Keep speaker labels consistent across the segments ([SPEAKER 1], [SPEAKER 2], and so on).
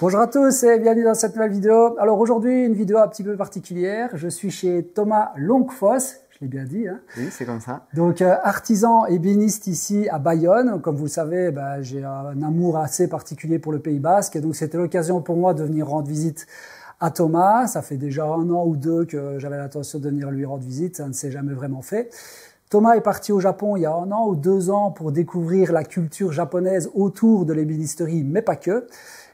[SPEAKER 1] Bonjour à tous et bienvenue dans cette nouvelle vidéo. Alors aujourd'hui, une vidéo un petit peu particulière. Je suis chez Thomas Longfosse, je l'ai bien dit. Hein.
[SPEAKER 2] Oui, c'est comme ça.
[SPEAKER 1] Donc artisan ébéniste ici à Bayonne. Comme vous le savez, j'ai un amour assez particulier pour le Pays Basque. Et donc c'était l'occasion pour moi de venir rendre visite à Thomas. Ça fait déjà 1 an ou 2 que j'avais l'intention de venir lui rendre visite. Ça ne s'est jamais vraiment fait. Thomas est parti au Japon il y a 1 an ou 2 ans pour découvrir la culture japonaise autour de l'ébénisterie, mais pas que.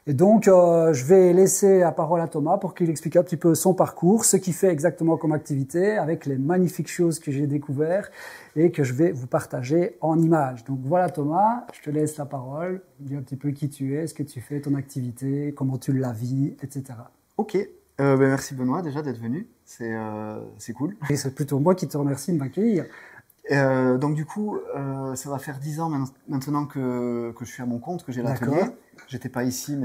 [SPEAKER 1] Et donc, je vais laisser la parole à Thomas pour qu'il explique un petit peu son parcours, ce qu'il fait exactement comme activité, avec les magnifiques choses que j'ai découvertes et que je vais vous partager en images. Donc voilà Thomas, je te laisse la parole. Dis un petit peu qui tu es, ce que tu fais, ton activité, comment tu la vis, etc.
[SPEAKER 2] Ok, merci Benoît déjà d'être venu, c'est cool.
[SPEAKER 1] Et c'est plutôt moi qui te remercie de m'accueillir.
[SPEAKER 2] Donc du coup, ça va faire 10 ans maintenant que je suis à mon compte, que j'ai l'atelier. J'étais pas ici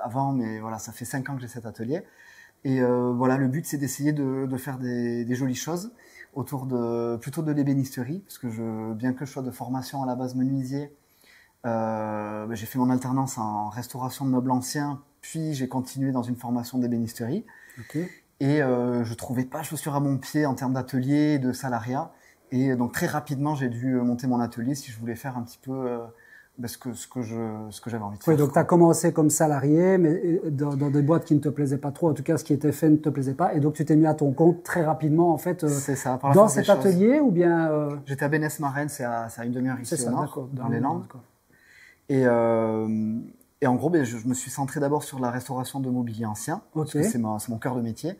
[SPEAKER 2] avant, mais voilà, ça fait 5 ans que j'ai cet atelier. Et voilà, le but c'est d'essayer de faire des jolies choses autour plutôt de l'ébénisterie, parce que bien que je sois de formation à la base menuisier, j'ai fait mon alternance en restauration de meubles anciens, puis j'ai continué dans une formation d'ébénisterie.
[SPEAKER 1] Okay.
[SPEAKER 2] Et je trouvais pas chaussure à mon pied en termes d'atelier, de salariat. Et donc très rapidement, j'ai dû monter mon atelier si je voulais faire un petit peu ce que j'avais envie de faire.
[SPEAKER 1] Oui, donc tu as commencé comme salarié, mais dans des boîtes qui ne te plaisaient pas trop, en tout cas ce qui était fait ne te plaisait pas, et donc tu t'es mis à ton compte très rapidement en fait.
[SPEAKER 2] C'est ça,
[SPEAKER 1] dans cet atelier ou bien
[SPEAKER 2] J'étais à Bénès-Marennes, c'est à une demi-heure ici au nord, dans les Landes. Et en gros, je me suis centré d'abord sur la restauration de mobilier ancien, parce que c'est mon cœur de métier.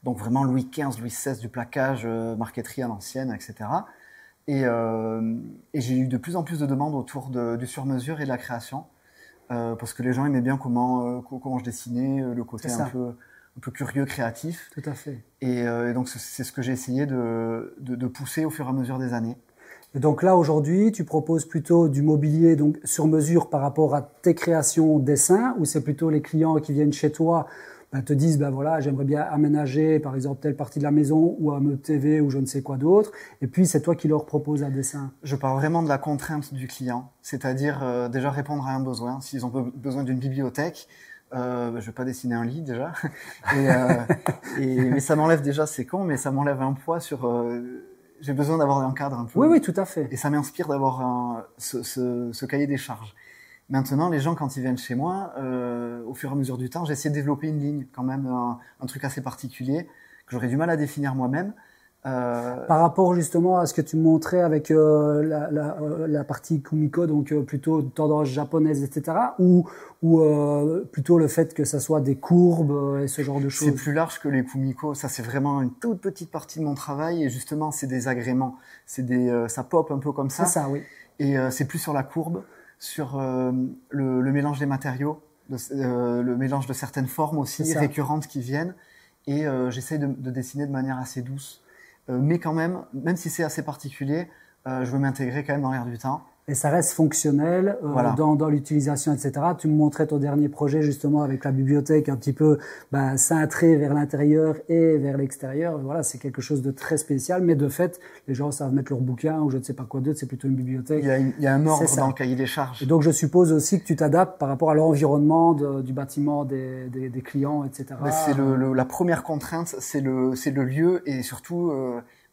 [SPEAKER 2] Donc vraiment Louis XV, Louis XVI, du plaquage, marqueterie à l'ancienne, etc. Et j'ai eu de plus en plus de demandes autour du sur-mesure et de la création, parce que les gens aimaient bien comment je dessinais, le côté un peu curieux, créatif.
[SPEAKER 1] Tout à fait.
[SPEAKER 2] Et donc c'est ce que j'ai essayé de pousser au fur et à mesure des années.
[SPEAKER 1] Et donc là aujourd'hui, tu proposes plutôt du mobilier donc sur mesure par rapport à tes créations dessins, ou c'est plutôt les clients qui viennent chez toi te disent voilà, j'aimerais bien aménager par exemple telle partie de la maison ou un meuble TV ou je ne sais quoi d'autre, et puis c'est toi qui leur proposes un dessin.
[SPEAKER 2] Je parle vraiment de la contrainte du client, c'est-à-dire déjà répondre à un besoin. S'ils ont besoin d'une bibliothèque, je vais pas dessiner un lit déjà, mais ça m'enlève déjà, c'est con, mais ça m'enlève un poids sur j'ai besoin d'avoir un cadre un peu.
[SPEAKER 1] Oui, tout à fait.
[SPEAKER 2] Et ça m'inspire d'avoir ce cahier des charges. Maintenant, les gens, quand ils viennent chez moi, au fur et à mesure du temps, j'essaie de développer une ligne, quand même, un truc assez particulier, que j'aurais du mal à définir moi-même.
[SPEAKER 1] Par rapport justement à ce que tu montrais avec la partie kumiko, donc plutôt tendance japonaise, etc., ou plutôt le fait que ça soit des courbes et ce genre de choses?
[SPEAKER 2] C'est plus large que les kumiko, ça c'est vraiment une toute petite partie de mon travail, et justement c'est des agréments, ça pop un peu comme ça.
[SPEAKER 1] C'est ça, oui.
[SPEAKER 2] Et c'est plus sur la courbe, sur le mélange des matériaux, le mélange de certaines formes aussi récurrentes qui viennent, et j'essaye de dessiner de manière assez douce. Mais quand même si c'est assez particulier, je veux m'intégrer quand même dans l'air du temps.
[SPEAKER 1] Et ça reste fonctionnel voilà. dans l'utilisation, etc. Tu me montrais ton dernier projet justement avec la bibliothèque un petit peu cintrée vers l'intérieur et vers l'extérieur. Voilà, c'est quelque chose de très spécial, mais de fait, les gens savent mettre leurs bouquins ou je ne sais pas quoi d'autre, c'est plutôt une bibliothèque.
[SPEAKER 2] Il y a un ordre dans le cahier des charges.
[SPEAKER 1] Et donc je suppose aussi que tu t'adaptes par rapport à l'environnement du bâtiment, des clients, etc.
[SPEAKER 2] C'est la première contrainte, c'est le lieu, et surtout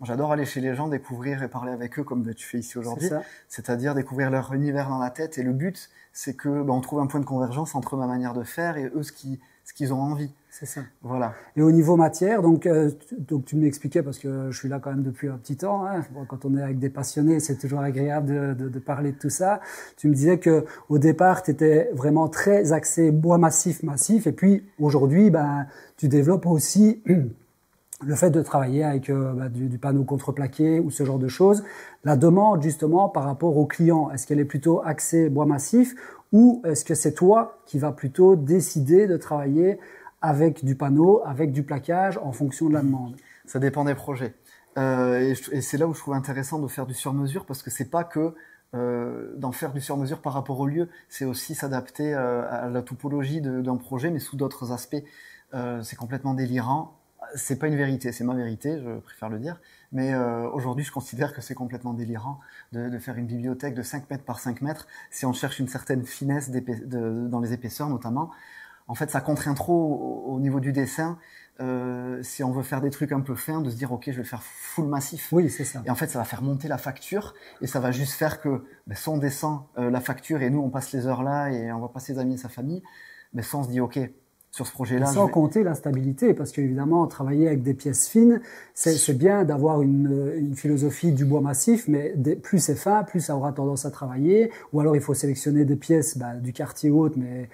[SPEAKER 2] j'adore aller chez les gens, découvrir et parler avec eux comme tu fais ici aujourd'hui. C'est-à-dire découvrir leur univers dans la tête. Et le but, c'est que on trouve un point de convergence entre ma manière de faire et eux ce qu'ils ont envie.
[SPEAKER 1] C'est ça.
[SPEAKER 2] Voilà.
[SPEAKER 1] Et au niveau matière, donc tu m'expliquais, parce que je suis là quand même depuis un petit temps. Hein, quand on est avec des passionnés, c'est toujours agréable de parler de tout ça. Tu me disais que au départ, tu étais vraiment très axé bois massif, et puis aujourd'hui, tu développes aussi le fait de travailler avec du panneau contreplaqué ou ce genre de choses, la demande justement par rapport au client, est-ce qu'elle est plutôt axée bois massif, ou est-ce que c'est toi qui vas plutôt décider de travailler avec du panneau, avec du plaquage en fonction de la demande?
[SPEAKER 2] Ça dépend des projets. Et c'est là où je trouve intéressant de faire du sur-mesure, parce que c'est pas que d'en faire du sur-mesure par rapport au lieu, c'est aussi s'adapter à la topologie d'un projet, mais sous d'autres aspects. C'est complètement délirant. C'est pas une vérité, c'est ma vérité, je préfère le dire. Mais aujourd'hui, je considère que c'est complètement délirant de faire une bibliothèque de 5 mètres par 5 mètres. Si on cherche une certaine finesse dans les épaisseurs notamment, En fait, ça contraint trop au niveau du dessin. Si on veut faire des trucs un peu fins, de se dire ok, je vais le faire full massif.
[SPEAKER 1] Oui, c'est ça.
[SPEAKER 2] Et en fait, ça va faire monter la facture et ça va juste faire que soit on descend la facture et nous on passe les heures là et on va pas ses amis et sa famille, soit on se dit ok, sur ce projet-là.
[SPEAKER 1] Sans compter l'instabilité, parce qu'évidemment, travailler avec des pièces fines, c'est bien d'avoir une philosophie du bois massif, mais plus c'est fin, plus ça aura tendance à travailler. Ou alors il faut sélectionner des pièces du quartier haute, mais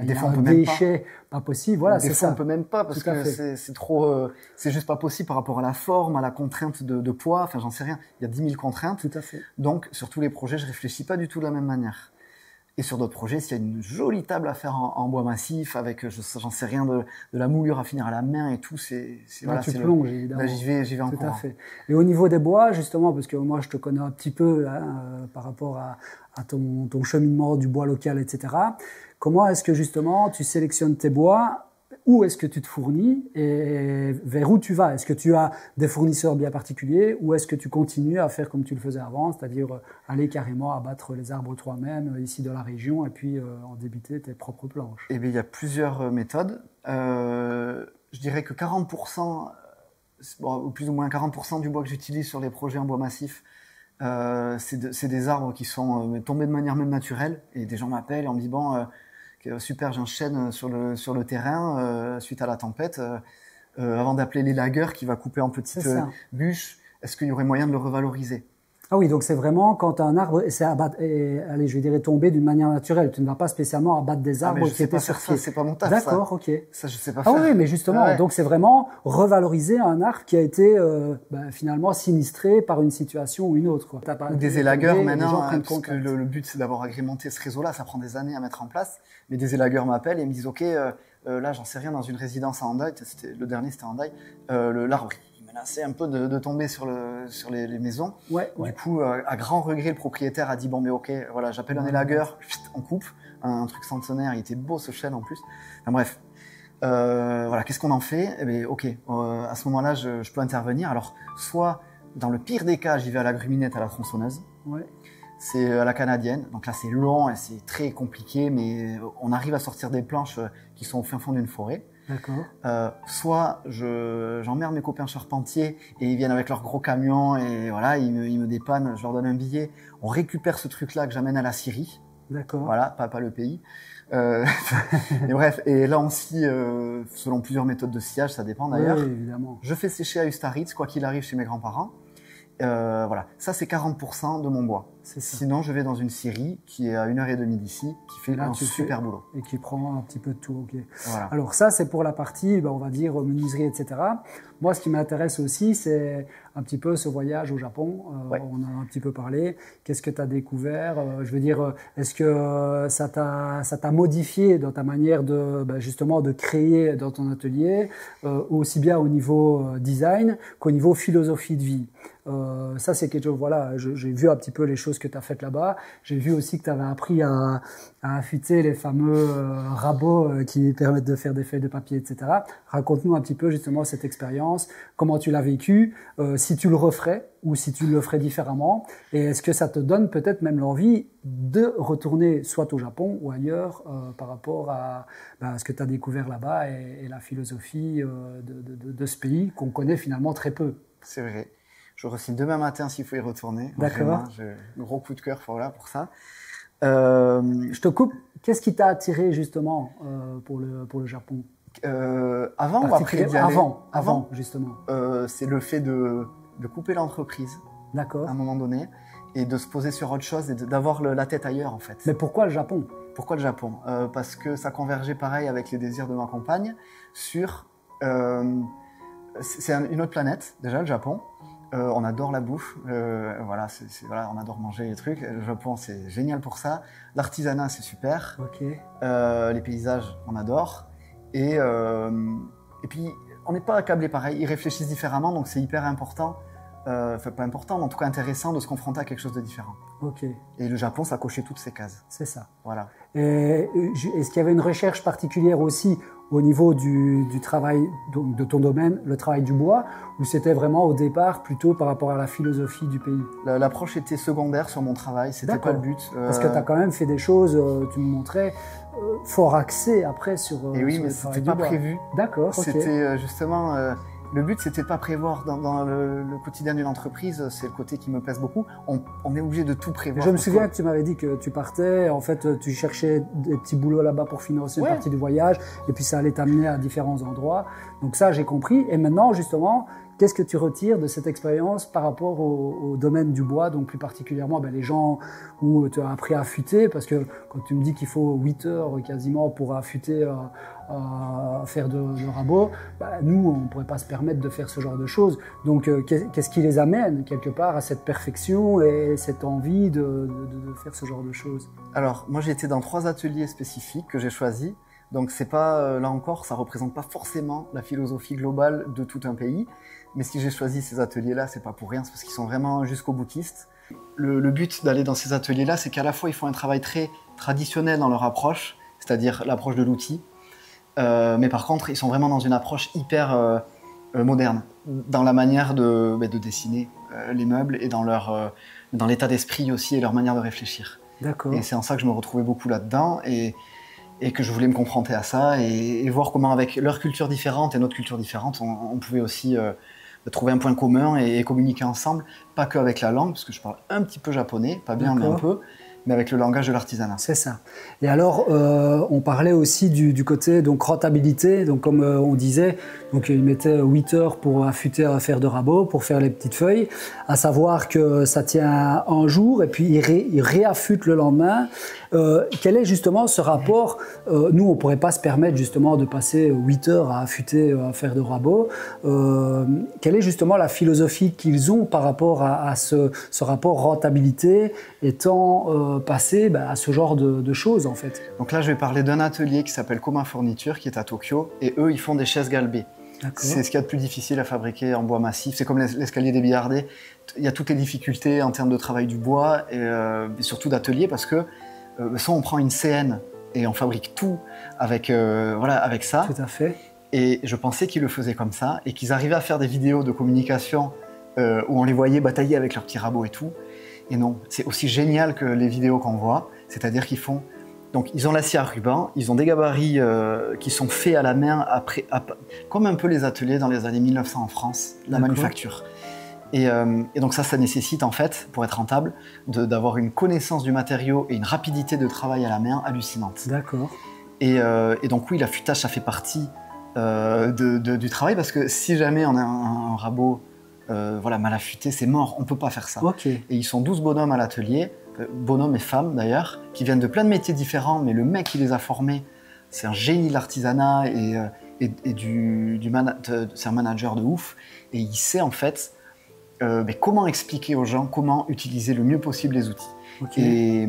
[SPEAKER 2] des fois,
[SPEAKER 1] un déchet pas possible. Voilà,
[SPEAKER 2] des fois, on peut même pas parce que c'est trop, c'est juste pas possible par rapport à la forme, à la contrainte de poids. Enfin, j'en sais rien. Il y a 10 000 contraintes.
[SPEAKER 1] Tout à fait.
[SPEAKER 2] Donc, sur tous les projets, je réfléchis pas du tout de la même manière. Et sur d'autres projets, s'il y a une jolie table à faire en bois massif, avec, j'en sais rien, de la moulure à finir à la main et tout,
[SPEAKER 1] voilà, tu plonges, évidemment.
[SPEAKER 2] Là, j'y vais en courant.
[SPEAKER 1] Tout à fait. Et au niveau des bois, justement, parce que moi, je te connais un petit peu par rapport à ton cheminement du bois local, etc. Comment est-ce que, justement, tu sélectionnes tes bois? Où est-ce que tu te fournis et vers où tu vas? Est-ce que tu as des fournisseurs bien particuliers ou est-ce que tu continues à faire comme tu le faisais avant, c'est-à-dire aller carrément abattre les arbres toi-même ici dans la région et puis en débiter tes propres planches?
[SPEAKER 2] Eh bien, il y a plusieurs méthodes. Je dirais que 40%, ou plus ou moins 40% du bois que j'utilise sur les projets en bois massif, c'est des arbres qui sont tombés de manière même naturelle. Et des gens m'appellent et on me dit bon... super, j'enchaîne sur le terrain suite à la tempête. Avant d'appeler l'élagueur qui va couper en petites bûches, est-ce qu'il y aurait moyen de le revaloriser?
[SPEAKER 1] Ah oui, donc c'est vraiment quand un arbre allez, je dirais tomber d'une manière naturelle. Tu ne vas pas spécialement abattre des arbres qui étaient sur pied.
[SPEAKER 2] C'est pas mon taf.
[SPEAKER 1] D'accord, ok.
[SPEAKER 2] Ça, je sais pas faire.
[SPEAKER 1] Ah oui, mais justement, donc c'est vraiment revaloriser un arbre qui a été finalement sinistré par une situation ou une autre. Quoi.
[SPEAKER 2] Des élagueurs maintenant, parce que le but c'est d'avoir agrémenté ce réseau-là, ça prend des années à mettre en place. Mais des élagueurs m'appellent et me disent ok, là j'en sais rien, dans une résidence à Hendaye, le dernier c'était à Hendaye, l'arbre menaçait un peu de tomber sur les maisons.
[SPEAKER 1] Ouais.
[SPEAKER 2] Du coup, à grand regret, le propriétaire a dit bon mais ok, voilà, j'appelle un élagueur, on coupe, un truc centenaire, il était beau ce chêne en plus. Enfin bref, voilà, qu'est-ce qu'on en fait? Eh bien, ok, à ce moment-là, je peux intervenir. Alors, soit dans le pire des cas, j'y vais à la gruminette, à la tronçonneuse.
[SPEAKER 1] Ouais.
[SPEAKER 2] C'est à la canadienne, donc là c'est long et c'est très compliqué, mais on arrive à sortir des planches qui sont au fin fond d'une forêt.
[SPEAKER 1] D'accord.
[SPEAKER 2] Soit j'emmerde mes copains charpentiers et ils viennent avec leur gros camion et voilà, ils me dépannent, je leur donne un billet. On récupère ce truc-là que j'amène à la Syrie.
[SPEAKER 1] D'accord.
[SPEAKER 2] Voilà, pas le pays. Et bref, et là on scie selon plusieurs méthodes de sciage, ça dépend d'ailleurs.
[SPEAKER 1] Oui, évidemment.
[SPEAKER 2] Je fais sécher à Ustaritz, quoi qu'il arrive chez mes grands-parents. Voilà, ça c'est 40% de mon bois. Sinon, je vais dans une scierie qui est à 1h30 d'ici, qui fait un super boulot.
[SPEAKER 1] Et qui prend un petit peu de tout, ok.
[SPEAKER 2] Voilà.
[SPEAKER 1] Alors ça, c'est pour la partie, on va dire, menuiserie, etc. Moi, ce qui m'intéresse aussi, c'est un petit peu ce voyage au Japon.
[SPEAKER 2] Ouais.
[SPEAKER 1] On en a un petit peu parlé. Qu'est-ce que tu as découvert? Je veux dire, est-ce que ça t'a modifié dans ta manière justement de créer dans ton atelier, aussi bien au niveau design qu'au niveau philosophie de vie? Ça, c'est quelque chose, voilà, j'ai vu un petit peu les choses que tu as faites là-bas. J'ai vu aussi que tu avais appris à affûter les fameux rabots qui permettent de faire des feuilles de papier, etc. Raconte-nous un petit peu justement cette expérience, comment tu l'as vécu, si tu le referais ou si tu le ferais différemment, et est-ce que ça te donne peut-être même l'envie de retourner soit au Japon ou ailleurs par rapport à ce que tu as découvert là-bas et la philosophie de ce pays qu'on connaît finalement très peu.
[SPEAKER 2] C'est vrai. Je re-signe demain matin s'il faut y retourner.
[SPEAKER 1] D'accord.
[SPEAKER 2] J'ai un gros coup de cœur pour ça.
[SPEAKER 1] Je te coupe. Qu'est-ce qui t'a attiré justement pour le Japon?
[SPEAKER 2] Avant ou après d'y aller?
[SPEAKER 1] Avant, justement.
[SPEAKER 2] C'est le fait de couper l'entreprise.
[SPEAKER 1] D'accord.
[SPEAKER 2] À un moment donné, et de se poser sur autre chose et d'avoir la tête ailleurs en fait.
[SPEAKER 1] Mais pourquoi le Japon?
[SPEAKER 2] Pourquoi le Japon? Parce que ça convergeait pareil avec les désirs de ma compagne sur... c'est une autre planète, déjà le Japon. On adore la bouffe, voilà, on adore manger les trucs. Le Japon, c'est génial pour ça. L'artisanat, c'est super.
[SPEAKER 1] Okay.
[SPEAKER 2] Les paysages, on adore. Et puis, on n'est pas accablé pareil. Ils réfléchissent différemment, donc c'est hyper important pas important, mais en tout cas intéressant de se confronter à quelque chose de différent.
[SPEAKER 1] Ok.
[SPEAKER 2] Et le Japon, ça cochait toutes ces cases.
[SPEAKER 1] C'est ça.
[SPEAKER 2] Voilà.
[SPEAKER 1] Est-ce qu'il y avait une recherche particulière aussi au niveau du travail de ton domaine, le travail du bois, ou c'était vraiment au départ plutôt par rapport à la philosophie du pays?
[SPEAKER 2] L'approche était secondaire sur mon travail, c'était pas le but.
[SPEAKER 1] Parce que tu as quand même fait des choses, tu me montrais, fort axées après sur
[SPEAKER 2] Et oui,
[SPEAKER 1] sur
[SPEAKER 2] mais c'était pas prévu.
[SPEAKER 1] D'accord, ok.
[SPEAKER 2] C'était justement... le but, c'était de pas prévoir dans le quotidien d'une entreprise. C'est le côté qui me plaise beaucoup. On est obligé de tout prévoir.
[SPEAKER 1] Je me souviens que tu m'avais dit que tu partais. En fait, tu cherchais des petits boulots là-bas pour financer une partie du voyage. Et puis, ça allait t'amener à différents endroits. Donc ça, j'ai compris. Et maintenant, justement, qu'est-ce que tu retires de cette expérience par rapport au domaine du bois, donc plus particulièrement les gens où tu as appris à affûter, parce que quand tu me dis qu'il faut 8 heures quasiment pour affûter, faire de rabot, nous, on ne pourrait pas se permettre de faire ce genre de choses. Donc, qu'est-ce qui les amène quelque part à cette perfection et cette envie de faire ce genre de choses?
[SPEAKER 2] Alors, moi, j'ai été dans 3 ateliers spécifiques que j'ai choisis. Donc, c'est pas, là encore, ça représente pas forcément la philosophie globale de tout un pays. Mais si j'ai choisi ces ateliers-là, c'est pas pour rien, c'est parce qu'ils sont vraiment jusqu'au boutiste. Le but d'aller dans ces ateliers-là, c'est qu'à la fois, ils font un travail très traditionnel dans leur approche, c'est-à-dire l'approche de l'outil. Mais par contre, ils sont vraiment dans une approche hyper moderne, dans la manière de dessiner les meubles et dans l'état d'esprit aussi et leur manière de réfléchir.
[SPEAKER 1] D'accord.
[SPEAKER 2] Et c'est en ça que je me retrouvais beaucoup là-dedans et que je voulais me confronter à ça et voir comment, avec leur culture différente et notre culture différente, on pouvait aussi trouver un point commun et communiquer ensemble, pas qu'avec la langue, parce que je parle un petit peu japonais, pas bien, mais un peu, mais avec le langage de l'artisanat.
[SPEAKER 1] C'est ça. Et alors, on parlait aussi du côté donc rentabilité. Donc, comme on disait, donc ils mettaient 8 heures pour affûter à faire de rabot, pour faire les petites feuilles. À savoir que ça tient un jour et puis ils réaffûtent le lendemain. Quel est justement ce rapport? Nous, on ne pourrait pas se permettre justement de passer 8 heures à affûter, à faire de rabot. Quelle est justement la philosophie qu'ils ont par rapport à ce rapport rentabilité étant passé à ce genre de choses en fait?
[SPEAKER 2] Donc là, je vais parler d'un atelier qui s'appelle Koma Fourniture, qui est à Tokyo, et eux, ils font des chaises galbées. C'est ce qu'il y a de plus difficile à fabriquer en bois massif. C'est comme l'escalier des billardés. Il y a toutes les difficultés en termes de travail du bois et surtout d'atelier, parce que soit on prend une CN et on fabrique tout avec ça.
[SPEAKER 1] Tout à fait.
[SPEAKER 2] Et je pensais qu'ils le faisaient comme ça et qu'ils arrivaient à faire des vidéos de communication où on les voyait batailler avec leurs petits rabots et tout. Et non, c'est aussi génial que les vidéos qu'on voit, c'est-à-dire qu'ils font... Donc ils ont l'acier à ruban, ils ont des gabarits qui sont faits à la main, comme un peu les ateliers dans les années 1900 en France, la manufacture. Et donc ça nécessite en fait, pour être rentable, d'avoir une connaissance du matériau et une rapidité de travail à la main hallucinante.
[SPEAKER 1] D'accord.
[SPEAKER 2] Et donc oui, l'affûtage, ça fait partie du travail, parce que si jamais on a un rabot mal affûté, c'est mort, on ne peut pas faire ça.
[SPEAKER 1] Okay.
[SPEAKER 2] Et ils sont 12 bonhommes à l'atelier, bonhommes et femmes d'ailleurs, qui viennent de plein de métiers différents, mais le mec qui les a formés, c'est un génie de l'artisanat et c'est un manager de ouf, et il sait en fait comment expliquer aux gens comment utiliser le mieux possible les outils.
[SPEAKER 1] Okay.
[SPEAKER 2] Et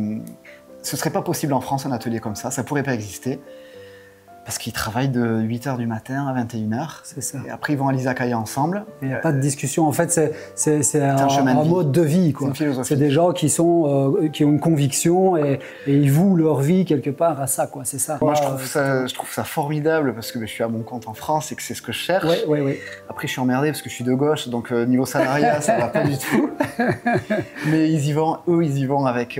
[SPEAKER 2] ce ne serait pas possible en France un atelier comme ça ne pourrait pas exister. Parce qu'ils travaillent de 8h du matin à 21h.
[SPEAKER 1] C'est ça.
[SPEAKER 2] Et après, ils vont à l'izakaya ensemble.
[SPEAKER 1] Il n'y a pas de discussion. En fait, c'est un mode de vie.
[SPEAKER 2] C'est une philosophie.
[SPEAKER 1] C'est des gens qui ont une conviction et ils vouent leur vie quelque part à ça. C'est ça.
[SPEAKER 2] Moi, je trouve ça formidable parce que je suis à mon compte en France et que c'est ce que je cherche.
[SPEAKER 1] Oui.
[SPEAKER 2] Après, je suis emmerdé parce que je suis de gauche. Donc, niveau salariat, ça ne va pas du tout. Mais eux, ils y vont avec...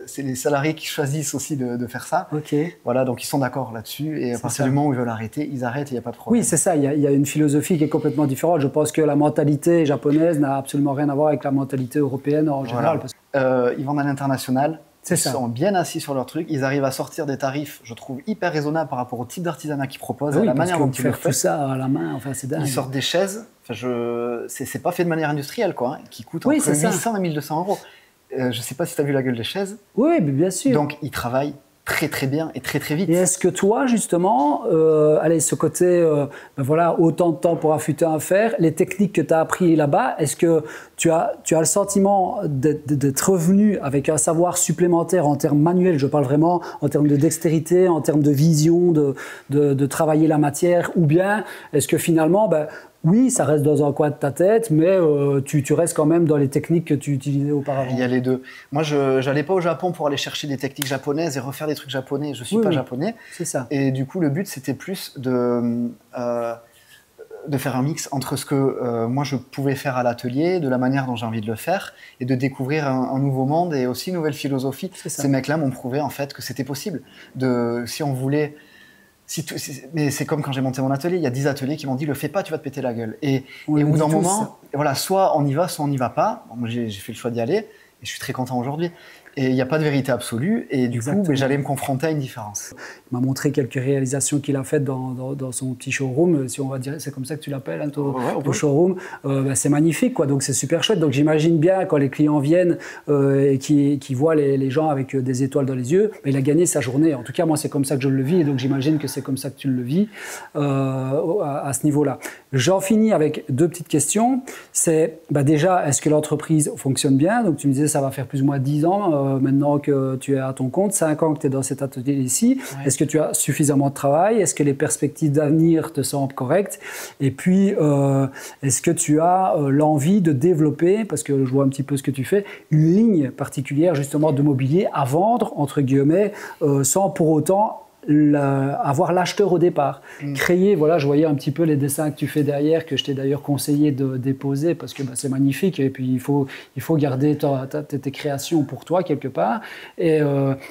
[SPEAKER 2] c'est les salariés qui choisissent aussi de faire ça.
[SPEAKER 1] Okay.
[SPEAKER 2] Voilà, donc ils sont d'accord là-dessus. Et à partir du moment où ils veulent arrêter, ils arrêtent et il n'y a pas de problème.
[SPEAKER 1] Oui, c'est ça. Il y a une philosophie qui est complètement différente. Je pense que la mentalité japonaise n'a absolument rien à voir avec la mentalité européenne en général.
[SPEAKER 2] Voilà. Ils vendent à l'international.
[SPEAKER 1] Ils
[SPEAKER 2] sont bien assis sur leur truc. Ils arrivent à sortir des tarifs, je trouve, hyper raisonnables par rapport au type d'artisanat qu'ils proposent, à la manière dont ils le font.
[SPEAKER 1] Tout ça à la main, c'est dingue.
[SPEAKER 2] Ils sortent des chaises. C'est pas fait de manière industrielle, qui coûtent entre 800 et 1200 euros. Je ne sais pas si tu as vu la gueule des chaises.
[SPEAKER 1] Oui, mais bien sûr.
[SPEAKER 2] Donc, ils travaillent très très bien et très très vite.
[SPEAKER 1] Et est-ce que toi, justement, ce côté, autant de temps pour affûter un fer, les techniques que tu as appris là-bas, est-ce que tu as le sentiment d'être revenu avec un savoir supplémentaire en termes manuels, je parle vraiment en termes de dextérité, en termes de vision, de travailler la matière, ou bien est-ce que finalement, Oui, ça reste dans un coin de ta tête, mais tu restes quand même dans les techniques que tu utilisais auparavant.
[SPEAKER 2] Il y a les deux. Moi, je n'allais pas au Japon pour aller chercher des techniques japonaises et refaire des trucs japonais. Je ne suis pas japonais.
[SPEAKER 1] C'est ça.
[SPEAKER 2] Et du coup, le but, c'était plus de faire un mix entre ce que moi, je pouvais faire à l'atelier, de la manière dont j'ai envie de le faire, et de découvrir un nouveau monde et aussi une nouvelle philosophie. Ces mecs-là m'ont prouvé en fait que c'était possible. Si on voulait... mais c'est comme quand j'ai monté mon atelier, il y a 10 ateliers qui m'ont dit « le fais pas, tu vas te péter la gueule ». Et au bout d'un moment, voilà, soit on y va, soit on n'y va pas. Bon, j'ai fait le choix d'y aller et je suis très content aujourd'hui. Et il n'y a pas de vérité absolue et du coup, j'allais me confronter à une différence.
[SPEAKER 1] Il m'a montré quelques réalisations qu'il a faites dans son petit showroom, si on va dire, c'est comme ça que tu l'appelles, hein, ton showroom. C'est magnifique, quoi, donc c'est super chouette. Donc j'imagine bien quand les clients viennent et qui voient les gens avec des étoiles dans les yeux, il a gagné sa journée. En tout cas, moi, c'est comme ça que je le vis et donc j'imagine que c'est comme ça que tu le vis à ce niveau-là. J'en finis avec 2 petites questions. C'est déjà, est-ce que l'entreprise fonctionne bien? Donc tu me disais, ça va faire plus ou moins 10 ans maintenant que tu es à ton compte, 5 ans que tu es dans cet atelier ici. Ouais. Est-ce que tu as suffisamment de travail? Est-ce que les perspectives d'avenir te semblent correctes? Et puis, est-ce que tu as l'envie de développer, parce que je vois un petit peu ce que tu fais, une ligne particulière justement de mobilier à vendre, entre guillemets, sans pour autant avoir l'acheteur au départ. Créer, voilà, je voyais un petit peu les dessins que tu fais derrière, que je t'ai d'ailleurs conseillé de déposer parce que c'est magnifique et puis il faut garder tes créations pour toi quelque part. Et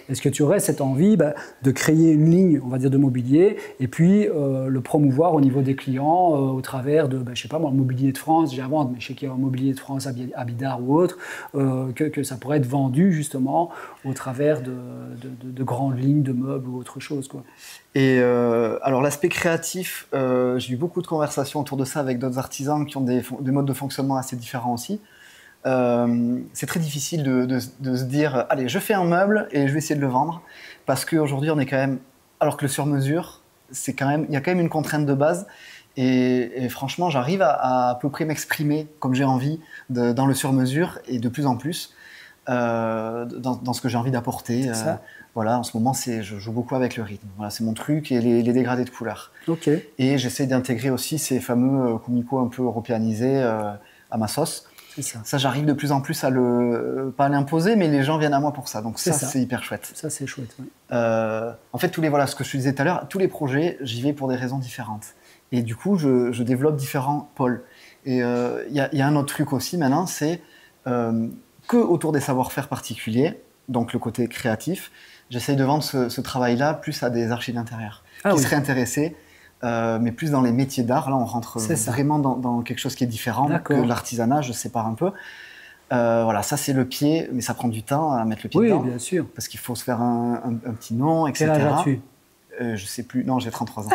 [SPEAKER 1] est-ce que tu aurais cette envie de créer une ligne, on va dire, de mobilier et puis le promouvoir au niveau des clients au travers de, je sais pas moi, le Mobilier de France, j'ai à vendre, mais je sais qu'il y a un Mobilier de France à Bidart ou autre, que ça pourrait être vendu justement au travers de grandes lignes de meubles ou autre chose. Quoi.
[SPEAKER 2] Et alors l'aspect créatif, j'ai eu beaucoup de conversations autour de ça avec d'autres artisans qui ont des modes de fonctionnement assez différents aussi. C'est très difficile de se dire allez, je fais un meuble et je vais essayer de le vendre parce qu'aujourd'hui on est quand même, alors que le sur-mesure, il y a quand même une contrainte de base et franchement j'arrive à peu près m'exprimer comme j'ai envie dans le sur-mesure et de plus en plus dans ce que j'ai envie d'apporter. Voilà, en ce moment, je joue beaucoup avec le rythme. Voilà, c'est mon truc et les dégradés de couleurs.
[SPEAKER 1] Okay.
[SPEAKER 2] Et j'essaie d'intégrer aussi ces fameux kumiko un peu européanisés à ma sauce. Ça, j'arrive de plus en plus à pas à l'imposer, mais les gens viennent à moi pour ça. Donc ça, c'est hyper chouette.
[SPEAKER 1] Ça, c'est chouette. Oui.
[SPEAKER 2] En fait, ce que je te disais tout à l'heure, tous les projets, j'y vais pour des raisons différentes. Et du coup, je développe différents pôles. Et il y a un autre truc aussi maintenant, c'est que autour des savoir-faire particuliers, donc le côté créatif, j'essaye de vendre ce travail-là plus à des archis d'intérieur qui seraient intéressés, mais plus dans les métiers d'art. Là, on rentre vraiment dans quelque chose qui est différent que l'artisanat, je sépare un peu. Voilà, ça c'est le pied, mais ça prend du temps à mettre le pied dedans.
[SPEAKER 1] Oui, bien sûr.
[SPEAKER 2] Parce qu'il faut se faire un petit nom, etc.
[SPEAKER 1] Quel âge as-tu ?
[SPEAKER 2] Je sais plus, non, j'ai 33 ans.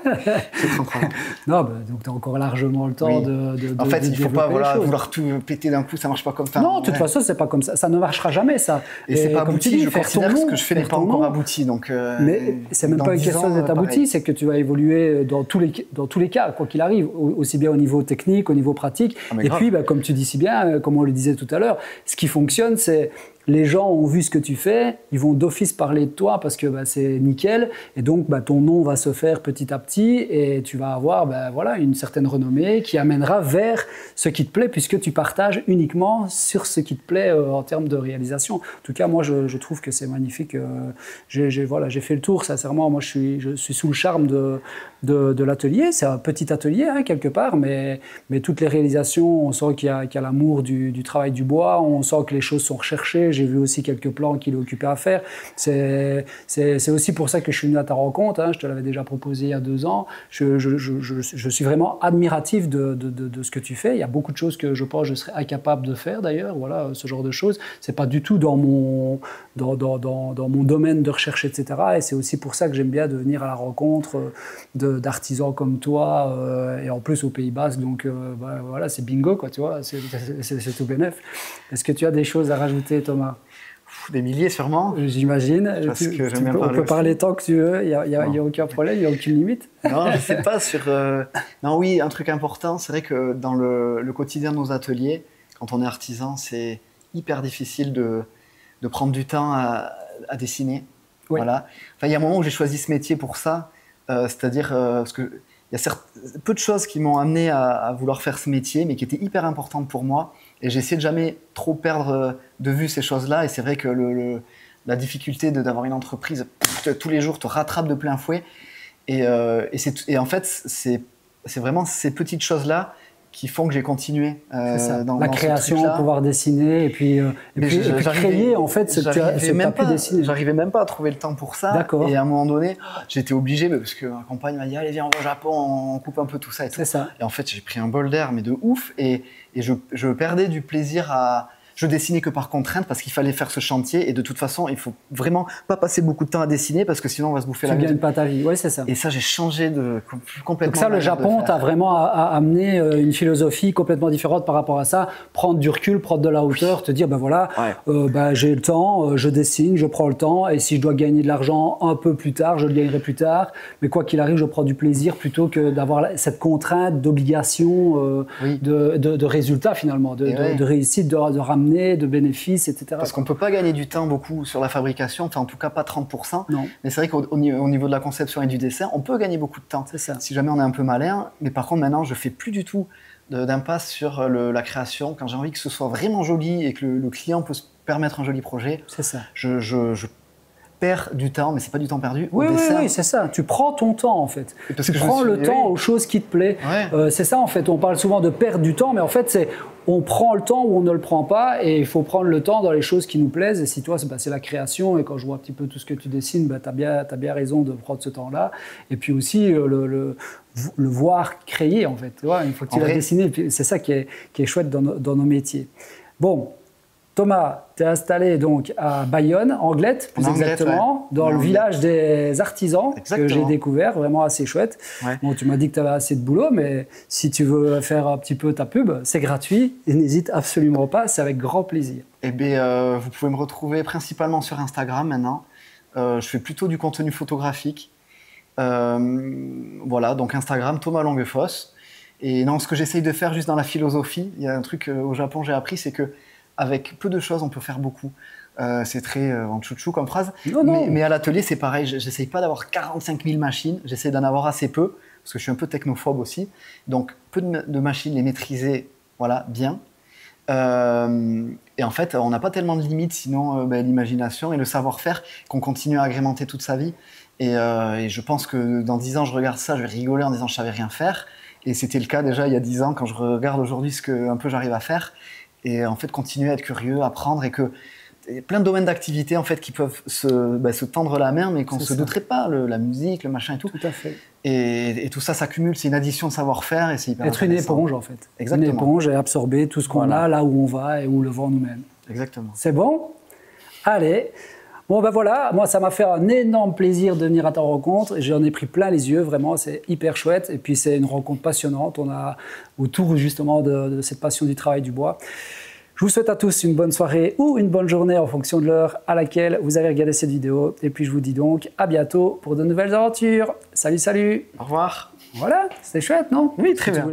[SPEAKER 2] J'ai 33 ans.
[SPEAKER 1] Non, donc tu as encore largement le temps de
[SPEAKER 2] en fait, il ne faut pas
[SPEAKER 1] vouloir
[SPEAKER 2] tout péter d'un coup, ça ne marche pas comme ça.
[SPEAKER 1] Non, de toute façon, ce n'est pas comme ça. Ça ne marchera jamais, ça.
[SPEAKER 2] Et ce n'est pas abouti, je considère que ce que je fais n'est pas encore abouti. Donc,
[SPEAKER 1] mais ce n'est même pas une question d'être abouti, c'est que tu vas évoluer dans tous les cas, quoi qu'il arrive, aussi bien au niveau technique, au niveau pratique. Et puis, comme tu dis si bien, comme on le disait tout à l'heure, ce qui fonctionne, c'est... Les gens ont vu ce que tu fais, ils vont d'office parler de toi parce que c'est nickel et donc ton nom va se faire petit à petit et tu vas avoir une certaine renommée qui amènera vers ce qui te plaît puisque tu partages uniquement sur ce qui te plaît en termes de réalisation. En tout cas, moi, je trouve que c'est magnifique. J'ai fait le tour, sincèrement. Moi, je suis sous le charme de l'atelier. C'est un petit atelier, quelque part, mais toutes les réalisations, on sent qu'il y a l'amour du travail du bois, on sent que les choses sont recherchées. J'ai vu aussi quelques plans qu'il est occupé à faire. C'est aussi pour ça que je suis venu à ta rencontre. Je te l'avais déjà proposé il y a 2 ans. Je suis vraiment admiratif de ce que tu fais. Il y a beaucoup de choses que je pense que je serais incapable de faire d'ailleurs. Voilà, ce genre de choses. C'est pas du tout dans mon domaine de recherche, etc. Et c'est aussi pour ça que j'aime bien de venir à la rencontre d'artisans comme toi et en plus au Pays Basque. Donc voilà, c'est bingo, quoi, tu vois. C'est tout bénef. Est-ce que tu as des choses à rajouter, Thomas ?
[SPEAKER 2] Des milliers sûrement.
[SPEAKER 1] J'imagine. On peut parler tant que tu veux, il n'y a aucun problème, il n'y a aucune limite.
[SPEAKER 2] Non, je ne sais pas. Non, oui, un truc important, c'est vrai que dans le quotidien de nos ateliers, quand on est artisan, c'est hyper difficile de prendre du temps à dessiner. Oui. Voilà. Enfin, il y a un moment où j'ai choisi ce métier pour ça, c'est-à-dire parce que il y a peu de choses qui m'ont amené à vouloir faire ce métier, mais qui étaient hyper importantes pour moi. Et j'ai essayé de jamais trop perdre de vue ces choses-là. Et c'est vrai que la difficulté d'avoir une entreprise, tous les jours, te rattrape de plein fouet. Et en fait, c'est vraiment ces petites choses-là qui font que j'ai continué
[SPEAKER 1] dans la création, pouvoir dessiner et puis créer en fait ce que tu as pu dessiner.
[SPEAKER 2] J'arrivais même pas à trouver le temps pour ça. Et à un moment donné, j'étais obligé, parce que ma compagne m'a dit allez viens on va au Japon, on coupe un peu tout ça et tout. Et en fait j'ai pris un bol d'air mais de ouf et je perdais du plaisir à... Je dessinais que par contrainte parce qu'il fallait faire ce chantier et de toute façon, il faut vraiment pas passer beaucoup de temps à dessiner parce que sinon on va se bouffer la vie.
[SPEAKER 1] Tu gagnes pas ta vie, oui c'est ça.
[SPEAKER 2] Et ça, j'ai changé complètement.
[SPEAKER 1] Donc ça, le Japon t'a vraiment amené une philosophie complètement différente par rapport à ça. Prendre du recul, prendre de la hauteur, te dire ben voilà, j'ai le temps, je dessine, je prends le temps et si je dois gagner de l'argent un peu plus tard, je le gagnerai plus tard. Mais quoi qu'il arrive, je prends du plaisir plutôt que d'avoir cette contrainte d'obligation de résultats finalement, de réussite, de ramener de bénéfices, etc.
[SPEAKER 2] Parce qu'on ne peut pas gagner du temps beaucoup sur la fabrication, enfin en tout cas pas 30%.
[SPEAKER 1] Non.
[SPEAKER 2] Mais c'est vrai qu'au niveau de la conception et du dessin, on peut gagner beaucoup de temps.
[SPEAKER 1] C'est ça.
[SPEAKER 2] Si jamais on est un peu malin. Mais par contre maintenant, je fais plus du tout d'impasse sur la création. Quand j'ai envie que ce soit vraiment joli et que le client peut se permettre un joli projet,
[SPEAKER 1] c'est ça.
[SPEAKER 2] Je perds du temps, mais c'est pas du temps perdu.
[SPEAKER 1] Oui, c'est ça. Tu prends ton temps en fait. Tu prends le temps aux choses qui te plaisent. C'est ça en fait. On parle souvent de perdre du temps, mais en fait c'est on prend le temps ou on ne le prend pas et il faut prendre le temps dans les choses qui nous plaisent. Et si toi c'est la création et quand je vois un petit peu tout ce que tu dessines, tu as bien raison de prendre ce temps-là. Et puis aussi le voir créer en fait. Tu vois, il faut que tu l'as dessiné. C'est ça qui est chouette dans nos métiers. Bon. Thomas, tu es installé donc à Bayonne, Anglette, plus exactement, dans le village des artisans que j'ai découvert, vraiment assez chouette. Bon, tu m'as dit que tu avais assez de boulot, mais si tu veux faire un petit peu ta pub, c'est gratuit et n'hésite absolument pas, c'est avec grand plaisir.
[SPEAKER 2] Eh bien, vous pouvez me retrouver principalement sur Instagram maintenant. Je fais plutôt du contenu photographique. Voilà, donc Instagram, Thomas Longuefosse. Et non, ce que j'essaye de faire juste dans la philosophie, il y a un truc au Japon j'ai appris, c'est que avec peu de choses, on peut faire beaucoup. C'est très en chouchou comme phrase. Mais à l'atelier, c'est pareil. J'essaye pas d'avoir 45 000 machines. J'essaie d'en avoir assez peu, parce que je suis un peu technophobe aussi. Donc, peu de machines, les maîtriser bien. Et en fait, on n'a pas tellement de limites, sinon l'imagination et le savoir-faire qu'on continue à agrémenter toute sa vie. Et je pense que dans 10 ans, je regarde ça, je vais rigoler en disant que je savais rien faire. Et c'était le cas déjà il y a 10 ans, quand je regarde aujourd'hui ce que un peu j'arrive à faire. Et en fait, continuer à être curieux, apprendre et que y a plein de domaines d'activité en fait qui peuvent se tendre la main, mais qu'on ne se douterait pas, la musique, le machin et tout.
[SPEAKER 1] Tout à fait.
[SPEAKER 2] Et tout ça s'accumule, c'est une addition de savoir-faire et c'est hyper
[SPEAKER 1] intéressant. Être une éponge en fait.
[SPEAKER 2] Exactement.
[SPEAKER 1] Une éponge et absorber tout ce qu'on a là où on va et où le vent nous mène.
[SPEAKER 2] Exactement.
[SPEAKER 1] C'est bon? Allez. Bon ben voilà, moi ça m'a fait un énorme plaisir de venir à ta rencontre. J'en ai pris plein les yeux, vraiment, c'est hyper chouette. Et puis c'est une rencontre passionnante. On a autour justement de cette passion du travail du bois. Je vous souhaite à tous une bonne soirée ou une bonne journée en fonction de l'heure à laquelle vous avez regardé cette vidéo. Et puis je vous dis donc à bientôt pour de nouvelles aventures. Salut, salut.
[SPEAKER 2] Au revoir.
[SPEAKER 1] Voilà, c'était chouette, non?
[SPEAKER 2] Oui, très bien.